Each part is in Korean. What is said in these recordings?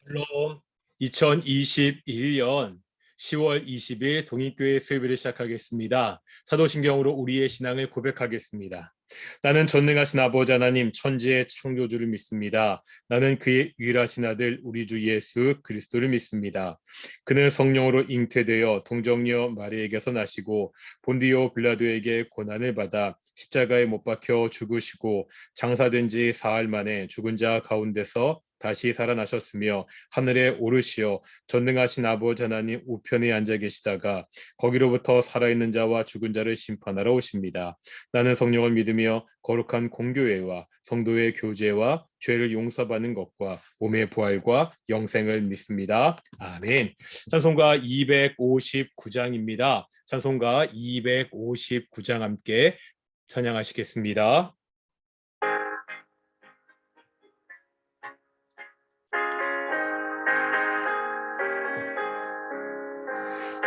샬롬. 2021년 10월 20일 동인교회 수요일을 시작하겠습니다. 사도신경으로 우리의 신앙을 고백하겠습니다. 나는 전능하신 아버지 하나님 천지의 창조주를 믿습니다. 나는 그의 유일하신 아들 우리 주 예수 그리스도를 믿습니다. 그는 성령으로 잉태되어 동정녀 마리에게서 나시고 본디오 빌라도에게 고난을 받아 십자가에 못 박혀 죽으시고 장사된 지 사흘 만에 죽은 자 가운데서 다시 살아나셨으며 하늘에 오르시어 전능하신 아버지 하나님 우편에 앉아 계시다가 거기로부터 살아있는 자와 죽은 자를 심판하러 오십니다. 나는 성령을 믿으며 거룩한 공교회와 성도의 교제와 죄를 용서받는 것과 몸의 부활과 영생을 믿습니다. 아멘. 찬송가 259장입니다. 찬송가 259장 함께 찬양하시겠습니다.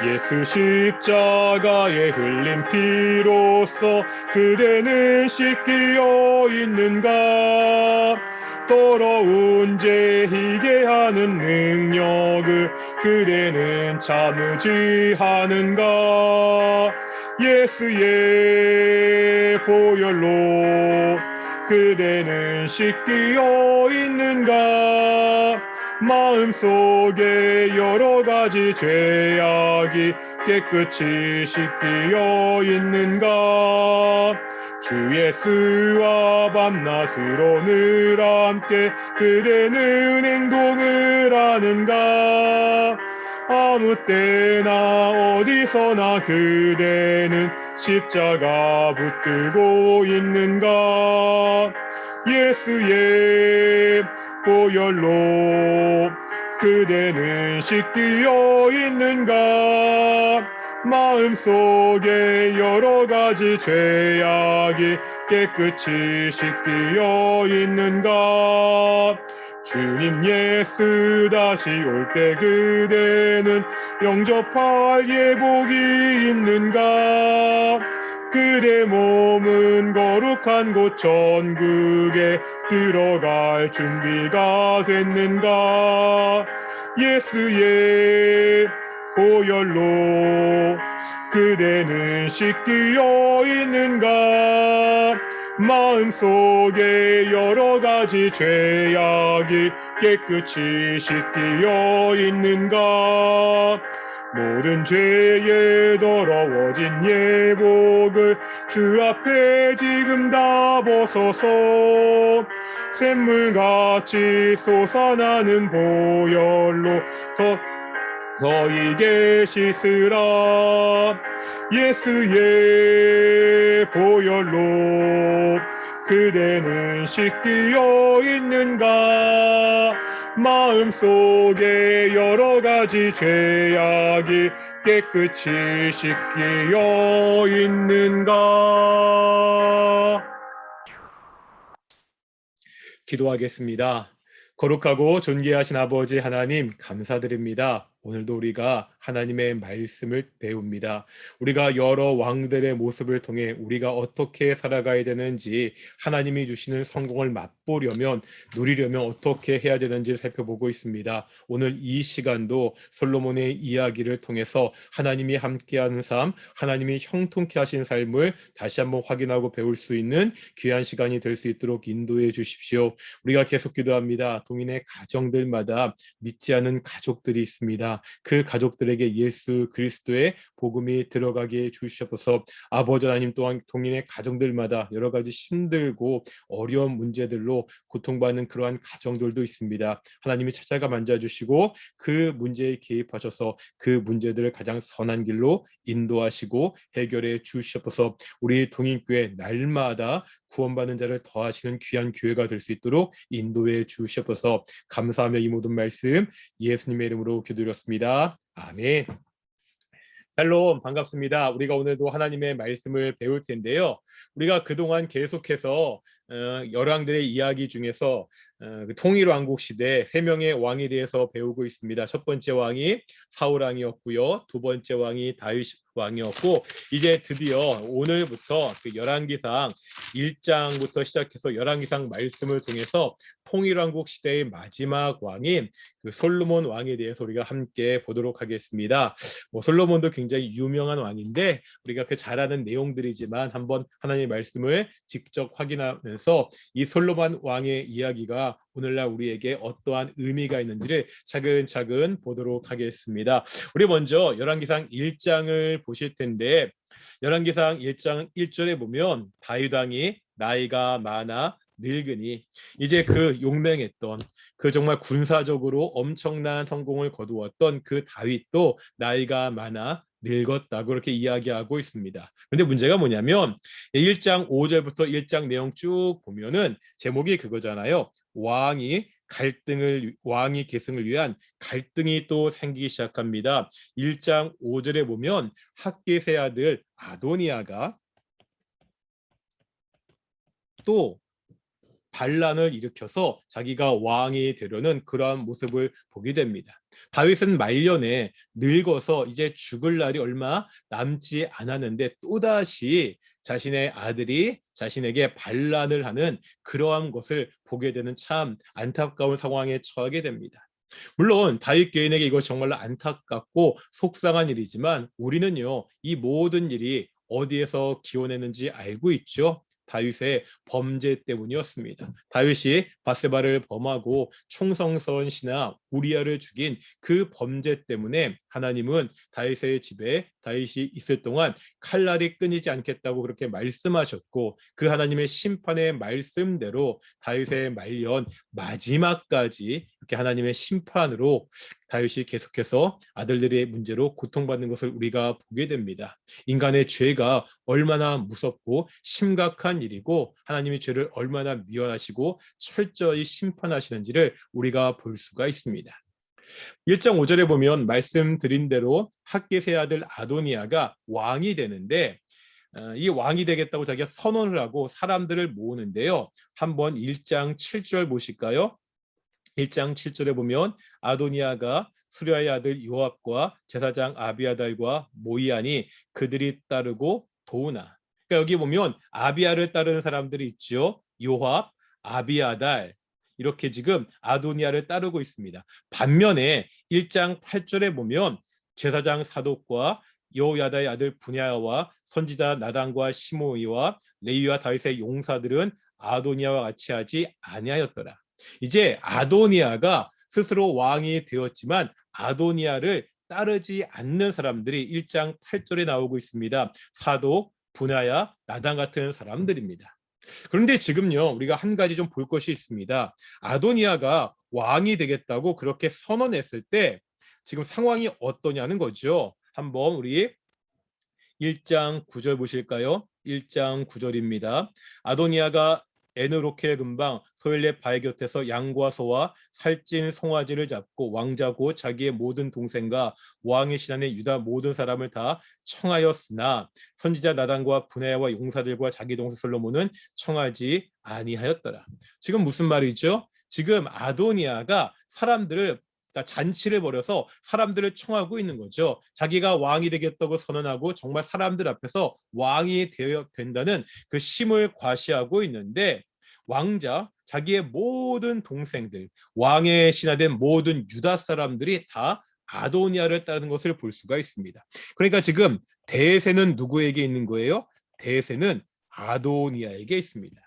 예수 십자가에 흘린 피로써 그대는 씻기어 있는가? 더러운 죄 희게 하는 능력을 그대는 참으지 하는가? 예수의 보혈로 그대는 씻기어 있는가? 마음속에 여러 가지 죄악이 깨끗이 씻기어 있는가? 주 예수와 밤낮으로 늘 함께 그대는 행동을 하는가? 아무 때나 어디서나 그대는 십자가 붙들고 있는가? 예수의 보혈로 그대는 씻기어 있는가? 마음속에 여러 가지 죄악이 깨끗이 씻기어 있는가? 주님 예수 다시 올 때 그대는 영접할 예복이 있는가? 그대 몸은 거룩한 곳 천국에 들어갈 준비가 됐는가? 예수의 보혈로 그대는 씻기어 있는가? 마음속에 여러 가지 죄악이 깨끗이 씻기어 있는가? 모든 죄에 더러워진 예복을 주 앞에 지금 다 벗어서 샘물같이 솟아나는 보혈로 너희에게 씻으라. 예수의 보혈로 그대는 씻기어 있는가? 마음속에 여러 가지 죄악이 깨끗이 씻기어 있는가? 기도하겠습니다. 거룩하고 존귀하신 아버지 하나님 감사드립니다. 오늘도 우리가 하나님의 말씀을 배웁니다. 우리가 여러 왕들의 모습을 통해 우리가 어떻게 살아가야 되는지 하나님이 주시는 성공을 맛보려면 누리려면 어떻게 해야 되는지 살펴보고 있습니다. 오늘 이 시간도 솔로몬의 이야기를 통해서 하나님이 함께하는 삶, 하나님이 형통케 하신 삶을 다시 한번 확인하고 배울 수 있는 귀한 시간이 될 수 있도록 인도해 주십시오. 우리가 계속 기도합니다. 동인의 가정들마다 믿지 않은 가족들이 있습니다. 그 가족들에게 예수 그리스도의 복음이 들어가게 해주시옵소서. 아버지 하나님 또한 동인의 가정들마다 여러 가지 힘들고 어려운 문제들로 고통받는 그러한 가정들도 있습니다. 하나님이 찾아가 만져주시고 그 문제에 개입하셔서 그 문제들을 가장 선한 길로 인도하시고 해결해 주시옵소서. 우리 동인교회 날마다 구원받는 자를 더하시는 귀한 교회가 될 수 있도록 인도해 주시옵소서. 감사하며 이 모든 말씀 예수님의 이름으로 기도드렸습니다. 아멘. 샬롬, 반갑습니다. 우리가 오늘도 하나님의 말씀을 배울 텐데요. 우리가 그동안 계속해서 열왕들의 이야기 중에서 통일 왕국 시대 세 명의 왕에 대해서 배우고 있습니다. 첫 번째 왕이 사울 왕이었고요. 두 번째 왕이 다윗 왕이었고, 이제 드디어 오늘부터 그 열왕기상 1장부터 시작해서 열왕기상 말씀을 통해서 통일왕국 시대의 마지막 왕인 그 솔로몬 왕에 대해서 우리가 함께 보도록 하겠습니다. 솔로몬도 굉장히 유명한 왕인데 우리가 그 잘 아는 내용들이지만 한번 하나님의 말씀을 직접 확인하면서 이 솔로몬 왕의 이야기가 오늘날 우리에게 어떠한 의미가 있는지를 차근차근 보도록 하겠습니다. 우리 먼저 열왕기상 1장을 보실 텐데, 열왕기상 1장 1절에 보면 다윗 왕이 나이가 많아 늙으니, 이제 그 용맹했던, 그 정말 군사적으로 엄청난 성공을 거두었던 그 다윗도 나이가 많아 늙었다고 그렇게 이야기하고 있습니다. 그런데 문제가 뭐냐면 1장 5절부터 1장 내용 쭉 보면은 제목이 그거잖아요. 왕이 계승을 위한 갈등이 또 생기기 시작합니다. 1장 5절에 보면 핫깃의 아들 아도니아가 또 반란을 일으켜서 자기가 왕이 되려는 그러한 모습을 보게 됩니다. 다윗은 말년에 늙어서 이제 죽을 날이 얼마 남지 않았는데 또다시 자신의 아들이 자신에게 반란을 하는 그러한 것을 보게 되는 참 안타까운 상황에 처하게 됩니다. 물론 다윗 개인에게 이거 정말로 안타깝고 속상한 일이지만 우리는요, 이 모든 일이 어디에서 기원했는지 알고 있죠. 다윗의 범죄 때문이었습니다. 다윗이 바세바를 범하고 충성스러운 신하 우리아를 죽인 그 범죄 때문에 하나님은 다윗의 집에 다윗이 있을 동안 칼날이 끊이지 않겠다고 그렇게 말씀하셨고, 그 하나님의 심판의 말씀대로 다윗의 말년 마지막까지 이렇게 하나님의 심판으로 다윗이 계속해서 아들들의 문제로 고통받는 것을 우리가 보게 됩니다. 인간의 죄가 얼마나 무섭고 심각한 일이고 하나님이 죄를 얼마나 미워하시고 철저히 심판하시는지를 우리가 볼 수가 있습니다. 1장 5절에 보면 말씀드린 대로 핫깃의 아들 아도니아가 왕이 되는데, 이 왕이 되겠다고 자기가 선언을 하고 사람들을 모으는데요. 한번 1장 7절 보실까요? 1장 7절에 보면 아도니아가 수랴의 아들 요압과 제사장 아비아달과 모이아니 그들이 따르고 도우나. 그러니까 여기 보면 아비아를 따르는 사람들이 있죠. 요압, 아비아달, 이렇게 지금 아도니아를 따르고 있습니다. 반면에 1장 8절에 보면 제사장 사독과 여호야다의 아들 분야와 선지자 나단과 시므이와 레위와 다윗의 용사들은 아도니아와 같이 하지 아니하였더라. 이제 아도니아가 스스로 왕이 되었지만 아도니아를 따르지 않는 사람들이 1장 8절에 나오고 있습니다. 사독, 분하야, 나단 같은 사람들입니다. 그런데 지금요, 우리가 한 가지 좀 볼 것이 있습니다. 아도니아가 왕이 되겠다고 그렇게 선언했을 때 지금 상황이 어떠냐는 거죠. 한번 우리 1장 9절 보실까요? 1장 9절입니다. 아도니아가 에누로케 근방 소엘레 바위 곁에서 양과 소와 살찐 송아지를 잡고 왕자 곧 자기의 모든 동생과 왕의 신하는 유다 모든 사람을 다 청하였으나 선지자 나단과 분하야와 용사들과 자기 동생 솔로몬은 청하지 아니하였더라. 지금 무슨 말이죠? 지금 아도니아가 사람들을, 그러니까 잔치를 벌여서 사람들을 청하고 있는 거죠. 자기가 왕이 되겠다고 선언하고 정말 사람들 앞에서 왕이 된다는 그 심을 과시하고 있는데, 왕자, 자기의 모든 동생들, 왕의 신하된 모든 유다 사람들이 다 아도니아를 따르는 것을 볼 수가 있습니다. 그러니까 지금 대세는 누구에게 있는 거예요? 대세는 아도니아에게 있습니다.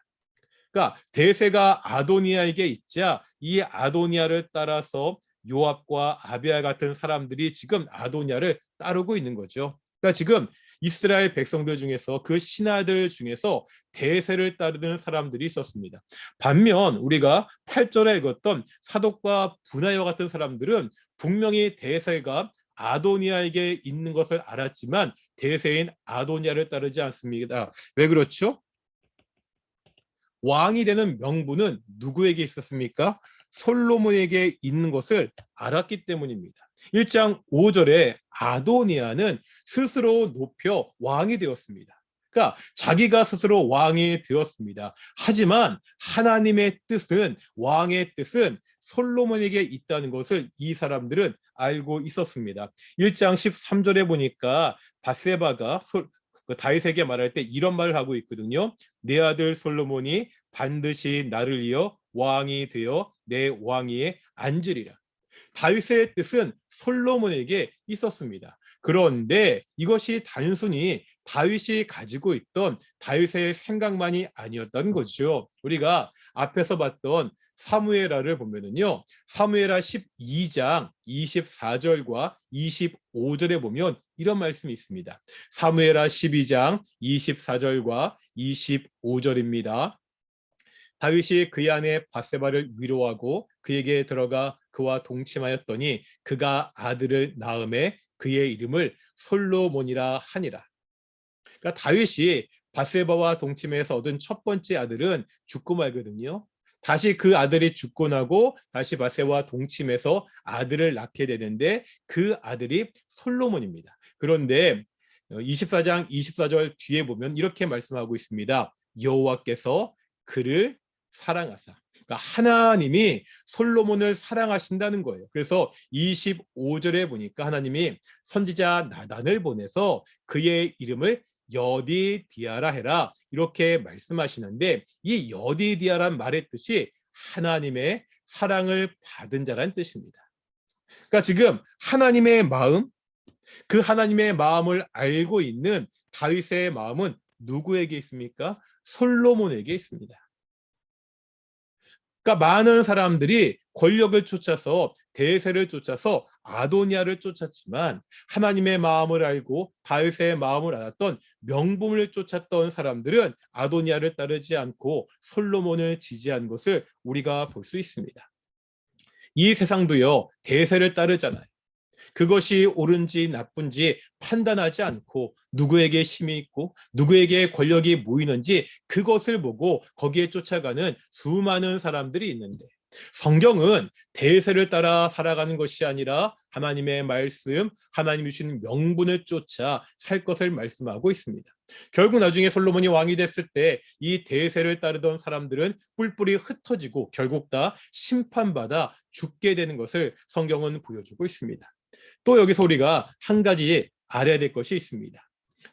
그러니까 대세가 아도니아에게 있자 이 아도니아를 따라서 요압과 아비아 같은 사람들이 지금 아도니아를 따르고 있는 거죠. 그러니까 지금 이스라엘 백성들 중에서 그 신하들 중에서 대세를 따르는 사람들이 있었습니다. 반면 우리가 8절에 읽었던 사독과 분하야와 같은 사람들은 분명히 대세가 아도니아에게 있는 것을 알았지만 대세인 아도니아를 따르지 않습니다. 왜 그렇죠? 왕이 되는 명분은 누구에게 있었습니까? 솔로몬에게 있는 것을 알았기 때문입니다. 1장 5절에 아도니아는 스스로 높여 왕이 되었습니다. 그러니까 자기가 스스로 왕이 되었습니다. 하지만 하나님의 뜻은, 왕의 뜻은 솔로몬에게 있다는 것을 이 사람들은 알고 있었습니다. 1장 13절에 보니까 바세바가 그 다윗에게 말할 때 이런 말을 하고 있거든요. 내 아들 솔로몬이 반드시 나를 이어 왕이 되어 내 왕위에 앉으리라. 다윗의 뜻은 솔로몬에게 있었습니다. 그런데 이것이 단순히 다윗이 가지고 있던 다윗의 생각만이 아니었던 거죠. 우리가 앞에서 봤던 사무엘하를 보면은요, 사무엘하 12장 24절과 25절에 보면 이런 말씀이 있습니다. 사무엘하 12장 24절과 25절입니다. 다윗이 그의 아내 바세바를 위로하고 그에게 들어가 그와 동침하였더니 그가 아들을 낳음에 그의 이름을 솔로몬이라 하니라. 그러니까 다윗이 바세바와 동침해서 얻은 첫 번째 아들은 죽고 말거든요. 다시 그 아들이 죽고 나고 다시 바세바와 동침해서 아들을 낳게 되는데 그 아들이 솔로몬입니다. 그런데 24장 24절 뒤에 보면 이렇게 말씀하고 있습니다. 여호와께서 그를 사랑하사. 그러니까 하나님이 솔로몬을 사랑하신다는 거예요. 그래서 25절에 보니까 하나님이 선지자 나단을 보내서 그의 이름을 여디디아라 해라 이렇게 말씀하시는데 이 여디디아란 말의 뜻이 하나님의 사랑을 받은 자란 뜻입니다. 그러니까 지금 하나님의 마음, 그 하나님의 마음을 알고 있는 다윗의 마음은 누구에게 있습니까? 솔로몬에게 있습니다. 그러니까 많은 사람들이 권력을 쫓아서 대세를 쫓아서 아도니아를 쫓았지만 하나님의 마음을 알고 다윗의 마음을 알았던 명분을 쫓았던 사람들은 아도니아를 따르지 않고 솔로몬을 지지한 것을 우리가 볼 수 있습니다. 이 세상도요, 대세를 따르잖아요. 그것이 옳은지 나쁜지 판단하지 않고 누구에게 힘이 있고 누구에게 권력이 모이는지 그것을 보고 거기에 쫓아가는 수많은 사람들이 있는데 성경은 대세를 따라 살아가는 것이 아니라 하나님의 말씀, 하나님이 주신 명분을 쫓아 살 것을 말씀하고 있습니다. 결국 나중에 솔로몬이 왕이 됐을 때 이 대세를 따르던 사람들은 뿔뿔이 흩어지고 결국 다 심판받아 죽게 되는 것을 성경은 보여주고 있습니다. 또 여기서 우리가 한 가지 알아야 될 것이 있습니다.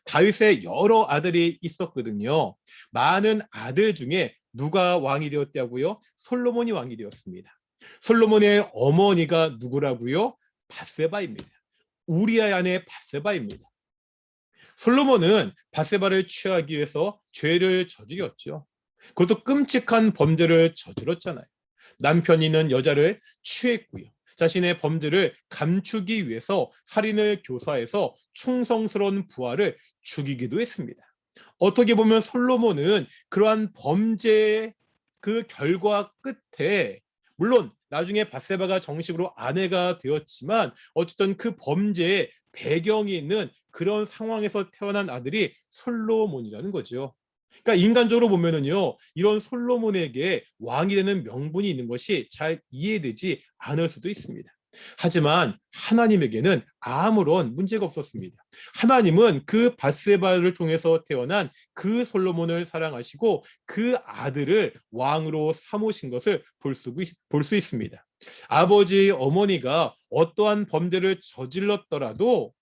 다윗의 여러 아들이 있었거든요. 많은 아들 중에 누가 왕이 되었다고요? 솔로몬이 왕이 되었습니다. 솔로몬의 어머니가 누구라고요? 바세바입니다. 우리아의 아내 바세바입니다. 솔로몬은 바세바를 취하기 위해서 죄를 저질렀죠. 그것도 끔찍한 범죄를 저질렀잖아요. 남편이 있는 여자를 취했고요. 자신의 범죄를 감추기 위해서 살인을 교사해서 충성스러운 부하를 죽이기도 했습니다. 어떻게 보면 솔로몬은 그러한 범죄의 그 결과 끝에 물론 나중에 바세바가 정식으로 아내가 되었지만 어쨌든 그 범죄의 배경이 있는 그런 상황에서 태어난 아들이 솔로몬이라는 거죠. 그러니까 인간적으로 보면은요, 이런 솔로몬에게 왕이 되는 명분이 있는 것이 잘 이해되지 않을 수도 있습니다. 하지만 하나님에게는 아무런 문제가 없었습니다. 하나님은 그 밧세바를 통해서 태어난 그 솔로몬을 사랑하시고 그 아들을 왕으로 삼으신 것을 볼 수 있습니다. 아버지, 어머니가 어떠한 범죄를 저질렀더라도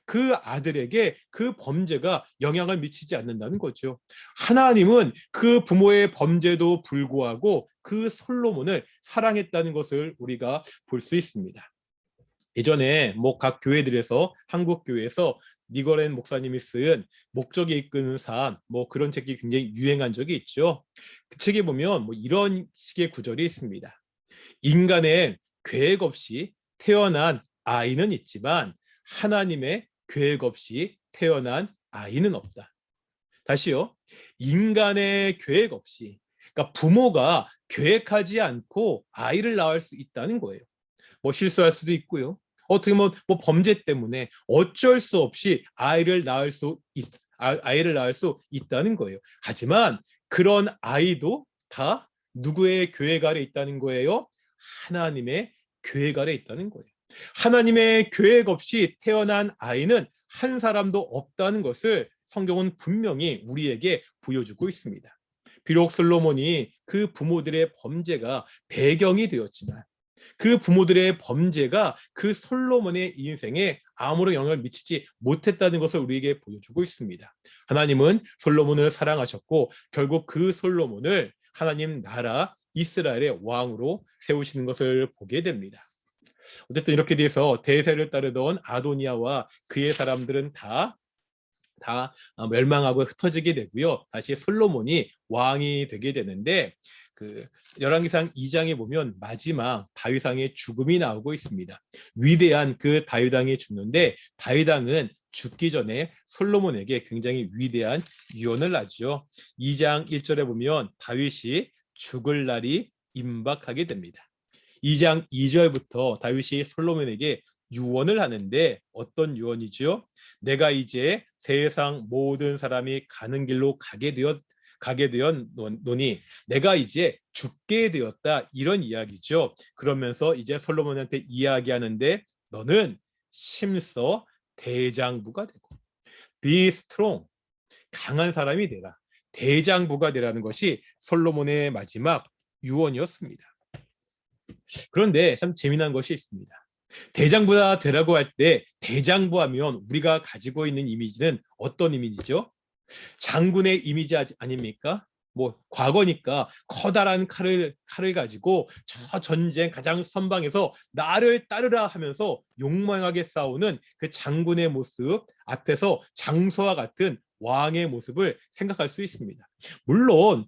그 아들에게 그 범죄가 영향을 미치지 않는다는 거죠. 하나님은 그 부모의 범죄도 불구하고 그 솔로몬을 사랑했다는 것을 우리가 볼 수 있습니다. 예전에 각 교회들에서 한국 교회에서 니거렌 목사님이 쓴 목적이 이끄는 삶 그런 책이 굉장히 유행한 적이 있죠. 그 책에 보면 이런 식의 구절이 있습니다. 인간의 계획 없이 태어난 아이는 있지만 하나님의 계획 없이 태어난 아이는 없다. 다시요. 인간의 계획 없이, 그러니까 부모가 계획하지 않고 아이를 낳을 수 있다는 거예요. 실수할 수도 있고요. 어떻게 보면 범죄 때문에 어쩔 수 없이 아이를 낳을 수 있다는 거예요. 하지만 그런 아이도 다 누구의 계획 아래 있다는 거예요? 하나님의 계획 아래 있다는 거예요. 하나님의 계획 없이 태어난 아이는 한 사람도 없다는 것을 성경은 분명히 우리에게 보여주고 있습니다. 비록 솔로몬이 그 부모들의 범죄가 배경이 되었지만 그 부모들의 범죄가 그 솔로몬의 인생에 아무런 영향을 미치지 못했다는 것을 우리에게 보여주고 있습니다. 하나님은 솔로몬을 사랑하셨고 결국 그 솔로몬을 하나님 나라 이스라엘의 왕으로 세우시는 것을 보게 됩니다. 어쨌든 이렇게 돼서 대세를 따르던 아도니아와 그의 사람들은 다 멸망하고 흩어지게 되고요. 다시 솔로몬이 왕이 되게 되는데 그 열왕기상 2장에 보면 마지막 다윗 왕의 죽음이 나오고 있습니다. 위대한 그 다윗 왕이 죽는데 다윗 왕은 죽기 전에 솔로몬에게 굉장히 위대한 유언을 하죠. 2장 1절에 보면 다윗이 죽을 날이 임박하게 됩니다. 2장 2절부터 다윗이 솔로몬에게 유언을 하는데 어떤 유언이죠? 내가 이제 세상 모든 사람이 가는 길로 가게 되었노니 내가 이제 죽게 되었다, 이런 이야기죠. 그러면서 이제 솔로몬한테 이야기하는데 너는 심서 대장부가 되고 be strong, 강한 사람이 되라, 대장부가 되라는 것이 솔로몬의 마지막 유언이었습니다. 그런데 참 재미난 것이 있습니다. 대장부가 되라고 할 때 대장부 하면 우리가 가지고 있는 이미지는 어떤 이미지죠? 장군의 이미지 아닙니까? 뭐 과거니까 커다란 칼을 가지고 저 전쟁 가장 선방에서 나를 따르라 하면서 용맹하게 싸우는 그 장군의 모습 앞에서 장소와 같은 왕의 모습을 생각할 수 있습니다. 물론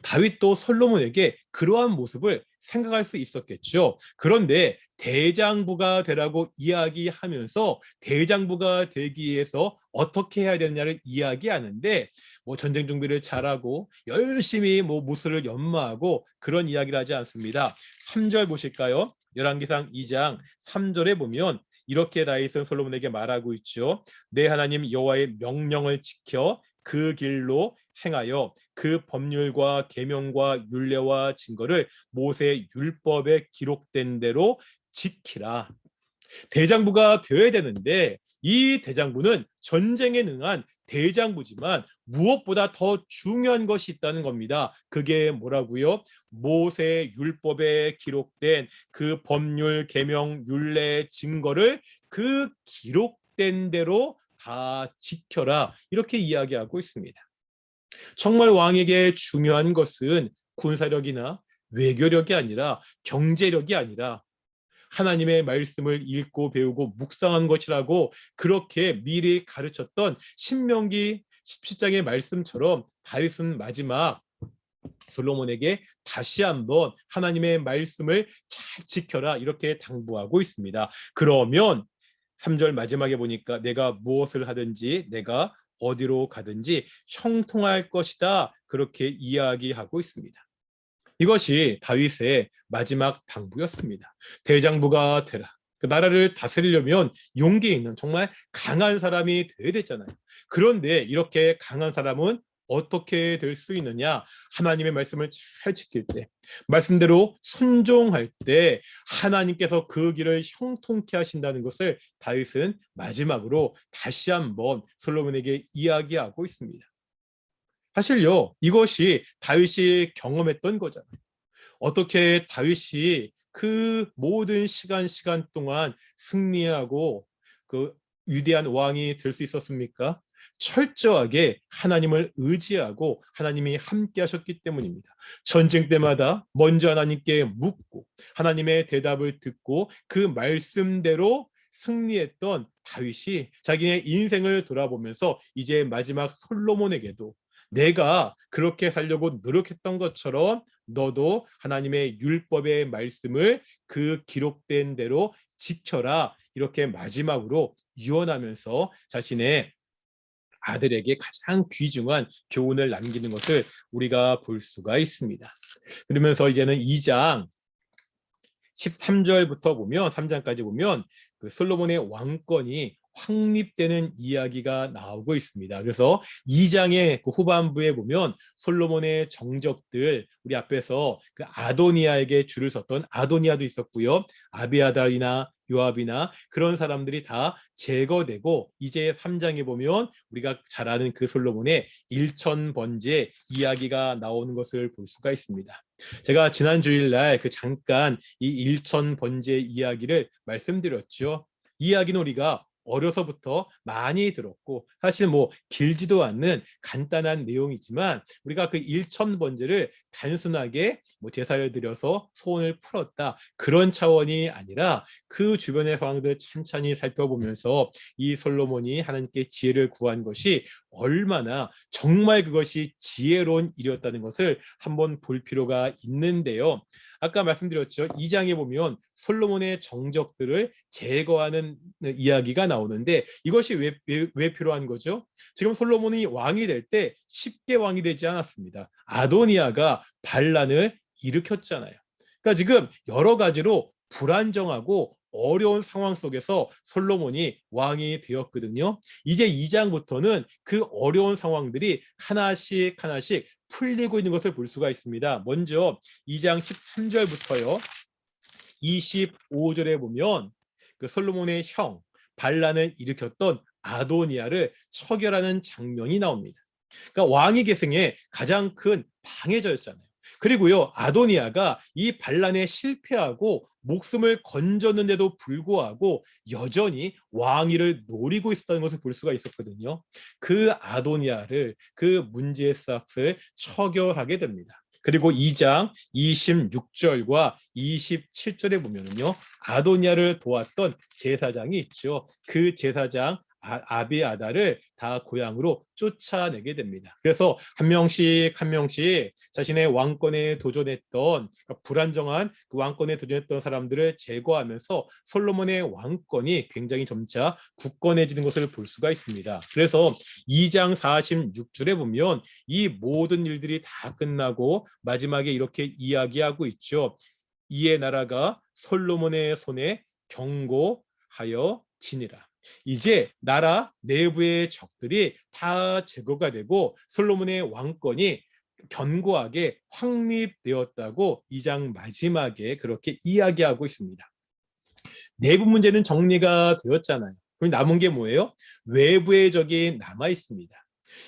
다윗도 솔로몬에게 그러한 모습을 생각할 수 있었겠죠. 그런데 대장부가 되라고 이야기하면서 대장부가 되기 위해서 어떻게 해야 되느냐를 이야기하는데 뭐 전쟁 준비를 잘하고 열심히 뭐 무술을 연마하고 그런 이야기를 하지 않습니다. 3절 보실까요? 열왕기상 2장 3절에 보면 이렇게 다윗은 솔로몬에게 말하고 있죠. 내 하나님 여호와의 명령을 지켜 그 길로 행하여 그 법률과 계명과 율례와 증거를 모세 율법에 기록된 대로 지키라. 대장부가 되어야 되는데 이 대장부는 전쟁에 능한 대장부지만 무엇보다 더 중요한 것이 있다는 겁니다. 그게 뭐라고요? 모세 율법에 기록된 그 법률, 계명, 율례, 증거를 그 기록된 대로 다 지켜라, 이렇게 이야기하고 있습니다. 정말 왕에게 중요한 것은 군사력이나 외교력이 아니라 경제력이 아니라 하나님의 말씀을 읽고 배우고 묵상한 것이라고 그렇게 미리 가르쳤던 신명기 17장의 말씀처럼 다윗은 마지막 솔로몬에게 다시 한번 하나님의 말씀을 잘 지켜라, 이렇게 당부하고 있습니다. 그러면 3절 마지막에 보니까 내가 무엇을 하든지 내가 어디로 가든지 형통할 것이다, 그렇게 이야기하고 있습니다. 이것이 다윗의 마지막 당부였습니다. 대장부가 되라. 그 나라를 다스리려면 용기 있는 정말 강한 사람이 되어야 됐잖아요. 그런데 이렇게 강한 사람은 어떻게 될 수 있느냐? 하나님의 말씀을 잘 지킬 때, 말씀대로 순종할 때 하나님께서 그 길을 형통케 하신다는 것을 다윗은 마지막으로 다시 한번 솔로몬에게 이야기하고 있습니다. 사실요, 이것이 다윗이 경험했던 거잖아요. 어떻게 다윗이 그 모든 시간 동안 승리하고 그 위대한 왕이 될 수 있었습니까? 철저하게 하나님을 의지하고 하나님이 함께 하셨기 때문입니다. 전쟁 때마다 먼저 하나님께 묻고 하나님의 대답을 듣고 그 말씀대로 승리했던 다윗이 자기의 인생을 돌아보면서 이제 마지막 솔로몬에게도 내가 그렇게 살려고 노력했던 것처럼 너도 하나님의 율법의 말씀을 그 기록된 대로 지켜라, 이렇게 마지막으로 유언하면서 자신의 아들에게 가장 귀중한 교훈을 남기는 것을 우리가 볼 수가 있습니다. 그러면서 이제는 2장 13절부터 보면 3장까지 보면 그 솔로몬의 왕권이 확립되는 이야기가 나오고 있습니다. 그래서 2장의 그 후반부에 보면 솔로몬의 정적들, 우리 앞에서 그 아도니아에게 줄을 섰던 아도니아도 있었고요. 아비아달이나 요압이나 그런 사람들이 다 제거되고, 이제 3장에 보면 우리가 잘 아는 그 솔로몬의 일천번제 이야기가 나오는 것을 볼 수가 있습니다. 제가 지난 주일날 그 잠깐 이 일천번제 이야기를 말씀드렸죠. 이 이야기는 우리가 어려서부터 많이 들었고, 사실 뭐 길지도 않는 간단한 내용이지만, 우리가 그 일천번제를 단순하게 뭐 제사를 드려서 소원을 풀었다, 그런 차원이 아니라 그 주변의 상황들 찬찬히 살펴보면서 이 솔로몬이 하나님께 지혜를 구한 것이 얼마나 정말 그것이 지혜로운 일이었다는 것을 한번 볼 필요가 있는데요. 아까 말씀드렸죠. 2장에 보면 솔로몬의 정적들을 제거하는 이야기가 나오는데, 이것이 왜 필요한 거죠? 지금 솔로몬이 왕이 될 때 쉽게 왕이 되지 않았습니다. 아도니아가 반란을 일으켰잖아요. 그러니까 지금 여러 가지로 불안정하고 어려운 상황 속에서 솔로몬이 왕이 되었거든요. 이제 2장부터는 그 어려운 상황들이 하나씩 하나씩 풀리고 있는 것을 볼 수가 있습니다. 먼저 2장 13절부터요. 25절에 보면 그 솔로몬의 형 반란을 일으켰던 아도니아를 처결하는 장면이 나옵니다. 그러니까 왕위 계승의 가장 큰 방해자였잖아요. 그리고요, 아도니아가 이 반란에 실패하고 목숨을 건졌는데도 불구하고 여전히 왕위를 노리고 있었다는 것을 볼 수가 있었거든요. 그 아도니아를, 그 문제의 싹을 처결하게 됩니다. 그리고 2장 26절과 27절에 보면은요, 아도니아를 도왔던 제사장이 있죠. 그 제사장 아비아다를 다 고향으로 쫓아내게 됩니다. 그래서 한 명씩 한 명씩 자신의 왕권에 도전했던, 그러니까 불안정한 그 왕권에 도전했던 사람들을 제거하면서 솔로몬의 왕권이 굉장히 점차 굳건해지는 것을 볼 수가 있습니다. 그래서 2장 46절에 보면 이 모든 일들이 다 끝나고 마지막에 이렇게 이야기하고 있죠. 이에 나라가 솔로몬의 손에 경고하여 지니라. 이제 나라 내부의 적들이 다 제거가 되고 솔로몬의 왕권이 견고하게 확립되었다고 2장 마지막에 그렇게 이야기하고 있습니다. 내부 문제는 정리가 되었잖아요. 그럼 남은 게 뭐예요? 외부의 적이 남아 있습니다.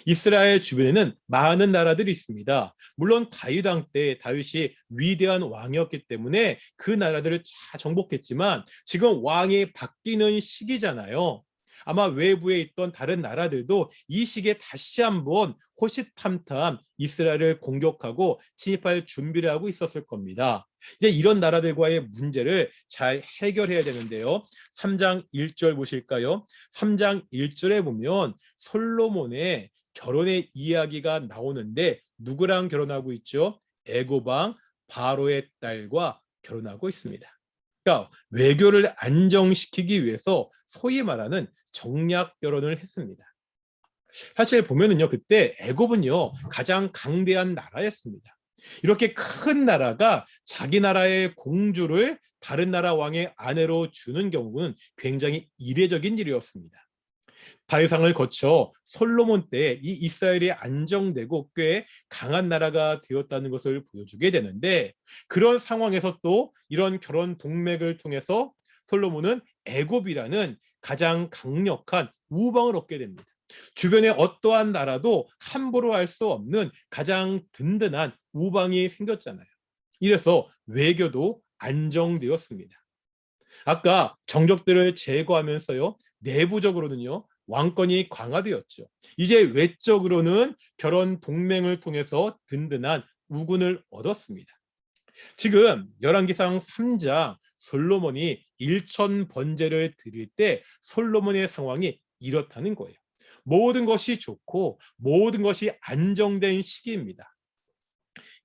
이스라엘 주변에는 많은 나라들이 있습니다. 물론 다윗 왕 때 다윗이 위대한 왕이었기 때문에 그 나라들을 다 정복했지만, 지금 왕이 바뀌는 시기잖아요. 아마 외부에 있던 다른 나라들도 이 시기에 다시 한번 호시탐탐 이스라엘을 공격하고 침입할 준비를 하고 있었을 겁니다. 이제 이런 나라들과의 문제를 잘 해결해야 되는데요. 3장 1절 보실까요? 3장 1절에 보면 솔로몬의 결혼의 이야기가 나오는데, 누구랑 결혼하고 있죠? 애굽 왕 바로의 딸과 결혼하고 있습니다. 그러니까 외교를 안정시키기 위해서 소위 말하는 정략 결혼을 했습니다. 사실 보면은요, 그때 애굽은요 가장 강대한 나라였습니다. 이렇게 큰 나라가 자기 나라의 공주를 다른 나라 왕의 아내로 주는 경우는 굉장히 이례적인 일이었습니다. 다윗왕을 거쳐 솔로몬 때 이 이스라엘이 안정되고 꽤 강한 나라가 되었다는 것을 보여주게 되는데, 그런 상황에서 또 이런 결혼 동맥을 통해서 솔로몬은 애굽이라는 가장 강력한 우방을 얻게 됩니다. 주변에 어떠한 나라도 함부로 할 수 없는 가장 든든한 우방이 생겼잖아요. 이래서 외교도 안정되었습니다. 아까 정적들을 제거하면서요, 내부적으로는요 왕권이 강화되었죠. 이제 외적으로는 결혼 동맹을 통해서 든든한 우군을 얻었습니다. 지금 열왕기상 3장 솔로몬이 일천 번제를 드릴 때 솔로몬의 상황이 이렇다는 거예요. 모든 것이 좋고 모든 것이 안정된 시기입니다.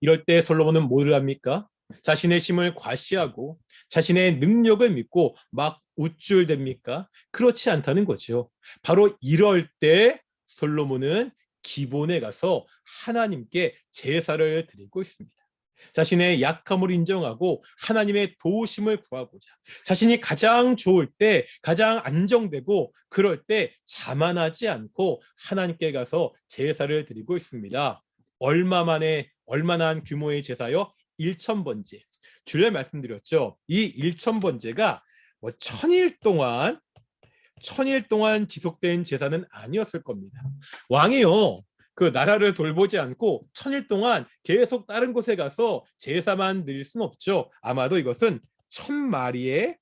이럴 때 솔로몬은 뭐를 합니까? 자신의 힘을 과시하고 자신의 능력을 믿고 막 우쭐댑니까? 그렇지 않다는 거죠. 바로 이럴 때 솔로몬은 기본에 가서 하나님께 제사를 드리고 있습니다. 자신의 약함을 인정하고 하나님의 도우심을 구하고자 자신이 가장 좋을 때, 가장 안정되고 그럴 때 자만하지 않고 하나님께 가서 제사를 드리고 있습니다. 얼마나 규모의 제사요? 1,000번째. 주일에 말씀드렸죠. 이 1,000번째가 뭐 천일 동안 지속된 제사는 아니었을 겁니다. 왕이요, 그 나라를 돌보지 않고 천일 동안 계속 다른 곳에 가서 제사만 드릴 수는 없죠. 아마도 이것은 1,000마리의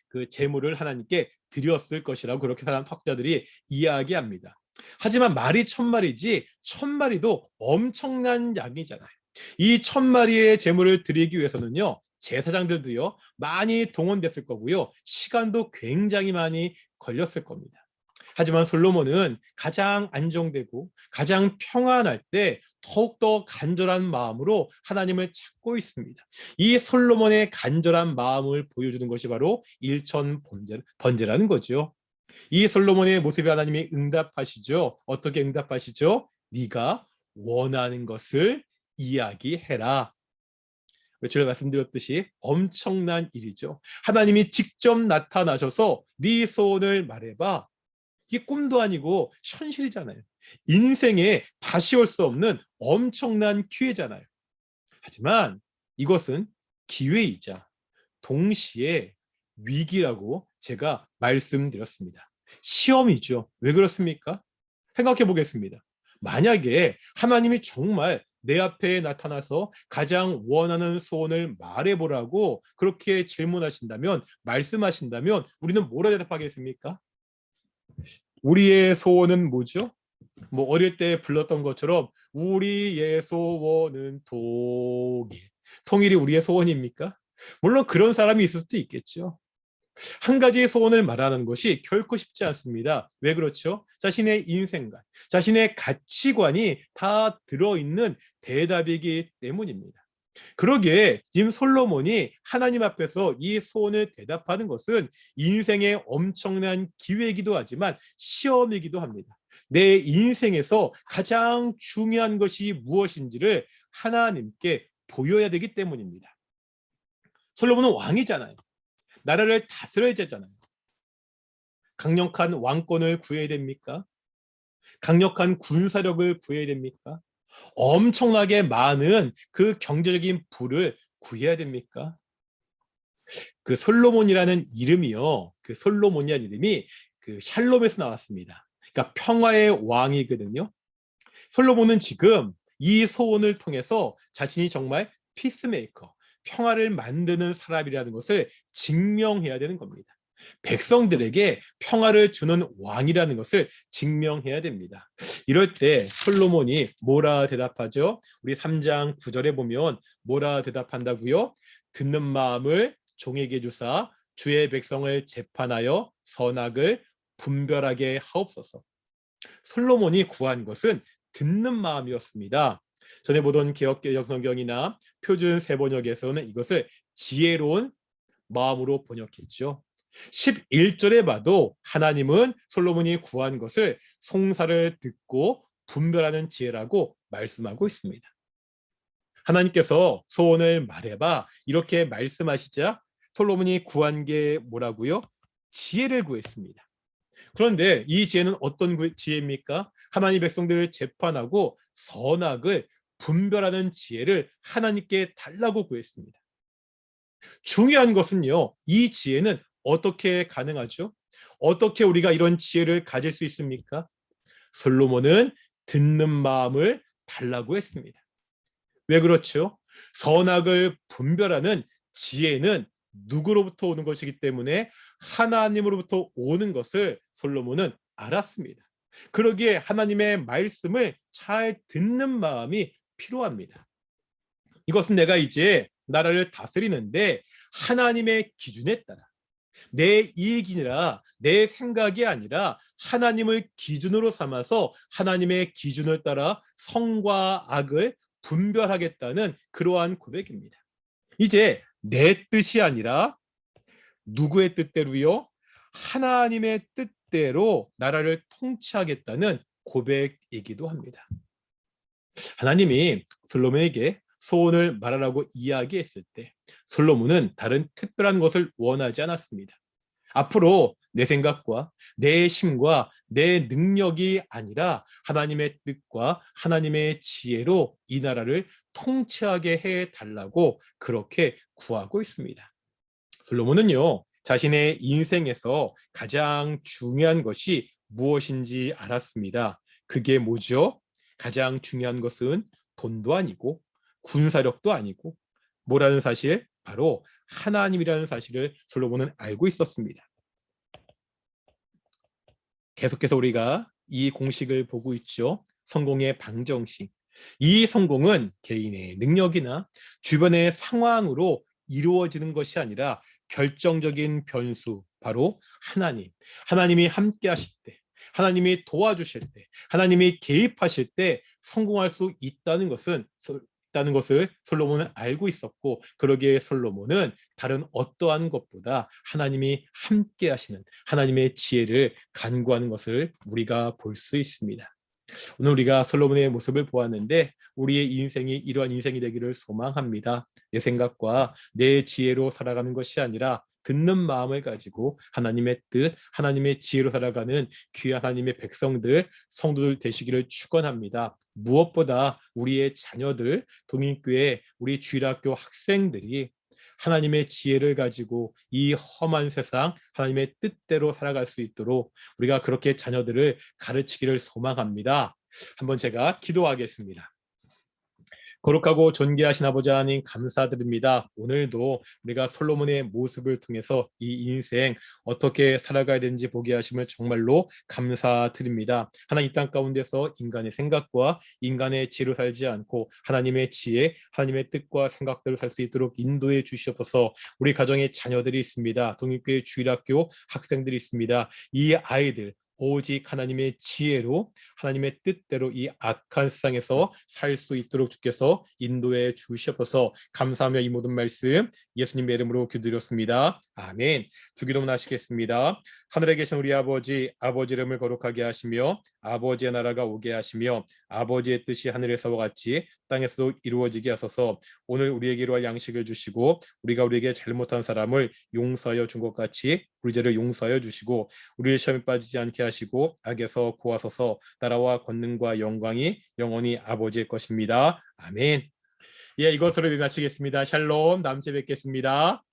그 제물을 하나님께 드렸을 것이라고 그렇게 사람 학자들이 이야기합니다. 하지만 말이 1,000마리지 1,000마리도 엄청난 양이잖아요. 이 1,000마리의 제물을 드리기 위해서는요, 제사장들도요 많이 동원됐을 거고요, 시간도 굉장히 많이 걸렸을 겁니다. 하지만 솔로몬은 가장 안정되고 가장 평안할 때 더욱더 간절한 마음으로 하나님을 찾고 있습니다. 이 솔로몬의 간절한 마음을 보여주는 것이 바로 일천번제라는 거죠. 이 솔로몬의 모습에 하나님이 응답하시죠. 어떻게 응답하시죠? 네가 원하는 것을 이야기해라. 제가 말씀드렸듯이 엄청난 일이죠. 하나님이 직접 나타나셔서 네 소원을 말해봐. 이게 꿈도 아니고 현실이잖아요. 인생에 다시 올 수 없는 엄청난 기회잖아요. 하지만 이것은 기회이자 동시에 위기라고 제가 말씀드렸습니다. 시험이죠. 왜 그렇습니까? 생각해 보겠습니다. 만약에 하나님이 정말 내 앞에 나타나서 가장 원하는 소원을 말해보라고 그렇게 질문하신다면, 말씀하신다면 우리는 뭐라 대답하겠습니까? 우리의 소원은 뭐죠? 뭐 어릴 때 불렀던 것처럼 우리의 소원은 통일. 통일이 우리의 소원입니까? 물론 그런 사람이 있을 수도 있겠죠. 한 가지의 소원을 말하는 것이 결코 쉽지 않습니다. 왜 그렇죠? 자신의 인생관, 자신의 가치관이 다 들어있는 대답이기 때문입니다. 그러기에 지금 솔로몬이 하나님 앞에서 이 소원을 대답하는 것은 인생의 엄청난 기회이기도 하지만 시험이기도 합니다. 내 인생에서 가장 중요한 것이 무엇인지를 하나님께 보여야 되기 때문입니다. 솔로몬은 왕이잖아요. 나라를 다스려야 되잖아요. 강력한 왕권을 구해야 됩니까? 강력한 군사력을 구해야 됩니까? 엄청나게 많은 그 경제적인 부를 구해야 됩니까? 그 솔로몬이라는 이름이요, 그 솔로몬이라는 이름이 그 샬롬에서 나왔습니다. 그러니까 평화의 왕이거든요. 솔로몬은 지금 이 소원을 통해서 자신이 정말 피스메이커, 평화를 만드는 사람이라는 것을 증명해야 되는 겁니다. 백성들에게 평화를 주는 왕이라는 것을 증명해야 됩니다. 이럴 때 솔로몬이 뭐라 대답하죠? 우리 3장 9절에 보면 뭐라 대답한다고요? 듣는 마음을 종에게 주사 주의 백성을 재판하여 선악을 분별하게 하옵소서. 솔로몬이 구한 것은 듣는 마음이었습니다. 전에 보던 개역개정 성경이나 표준 세번역에서는 이것을 지혜로운 마음으로 번역했죠. 11절에 봐도 하나님은 솔로몬이 구한 것을 송사를 듣고 분별하는 지혜라고 말씀하고 있습니다. 하나님께서 소원을 말해봐 이렇게 말씀하시자 솔로몬이 구한 게 뭐라고요? 지혜를 구했습니다. 그런데 이 지혜는 어떤 지혜입니까? 하나님 백성들을 재판하고 선악을 분별하는 지혜를 하나님께 달라고 구했습니다. 중요한 것은요, 이 지혜는 어떻게 가능하죠? 어떻게 우리가 이런 지혜를 가질 수 있습니까? 솔로몬은 듣는 마음을 달라고 했습니다. 왜 그렇죠? 선악을 분별하는 지혜는 누구로부터 오는 것이기 때문에 하나님으로부터 오는 것을 솔로몬은 알았습니다. 그러기에 하나님의 말씀을 잘 듣는 마음이 필요합니다. 이것은 내가 이제 나라를 다스리는데 하나님의 기준에 따라 내 이익이니라 내 생각이 아니라 하나님을 기준으로 삼아서 하나님의 기준을 따라 성과 악을 분별하겠다는 그러한 고백입니다. 이제 내 뜻이 아니라 누구의 뜻대로요? 하나님의 뜻대로 나라를 통치하겠다는 고백이기도 합니다. 하나님이 솔로몬에게 소원을 말하라고 이야기했을 때 솔로몬은 다른 특별한 것을 원하지 않았습니다. 앞으로 내 생각과 내 심과 내 능력이 아니라 하나님의 뜻과 하나님의 지혜로 이 나라를 통치하게 해 달라고 그렇게 구하고 있습니다. 솔로몬은요, 자신의 인생에서 가장 중요한 것이 무엇인지 알았습니다. 그게 뭐죠? 가장 중요한 것은 돈도 아니고 군사력도 아니고 뭐라는 사실? 바로 하나님이라는 사실을 솔로몬은 알고 있었습니다. 계속해서 우리가 이 공식을 보고 있죠. 성공의 방정식. 이 성공은 개인의 능력이나 주변의 상황으로 이루어지는 것이 아니라 결정적인 변수, 바로 하나님. 하나님이 함께 하실 때, 하나님이 도와주실 때, 하나님이 개입하실 때 성공할 수 있다는 것을 솔로몬은 알고 있었고, 그러기에 솔로몬은 다른 어떠한 것보다 하나님이 함께 하시는 하나님의 지혜를 간구하는 것을 우리가 볼 수 있습니다. 오늘 우리가 솔로몬의 모습을 보았는데 우리의 인생이 이러한 인생이 되기를 소망합니다. 내 생각과 내 지혜로 살아가는 것이 아니라 듣는 마음을 가지고 하나님의 뜻, 하나님의 지혜로 살아가는 귀한 하나님의 백성들, 성도들 되시기를 축원합니다. 무엇보다 우리의 자녀들, 동인교회, 우리 주일학교 학생들이 하나님의 지혜를 가지고 이 험한 세상 하나님의 뜻대로 살아갈 수 있도록 우리가 그렇게 자녀들을 가르치기를 소망합니다. 한번 제가 기도하겠습니다. 거룩하고 존귀하신 아버지 하나님 감사드립니다. 오늘도 우리가 솔로몬의 모습을 통해서 이 인생 어떻게 살아가야 되는지 보게 하심을 정말로 감사드립니다. 하나님 이 땅 가운데서 인간의 생각과 인간의 지혜로 살지 않고 하나님의 지혜, 하나님의 뜻과 생각대로 살 수 있도록 인도해 주시옵소서. 우리 가정에 자녀들이 있습니다. 동일교회 주일학교 학생들이 있습니다. 이 아이들 오직 하나님의 지혜로 하나님의 뜻대로 이 악한 세상에서 살 수 있도록 주께서 인도해 주시옵소서. 감사하며 이 모든 말씀 예수님의 이름으로 기도드렸습니다. 아멘. 주기도문 하시겠습니다. 하늘에 계신 우리 아버지, 아버지 이름을 거룩하게 하시며 아버지의 나라가 오게 하시며 아버지의 뜻이 하늘에서와 같이 땅에서도 이루어지게 하소서. 오늘 우리에게 이루할 양식을 주시고 우리가 우리에게 잘못한 사람을 용서하여 준 것 같이 우리 죄를 용서하여 주시고 우리를 시험에 빠지지 않게 하시고 악에서 구하소서. 나라와 권능과 영광이 영원히 아버지의 것입니다. 아멘. 예, 이것으로 마치겠습니다. 샬롬. 다음 주에 뵙겠습니다.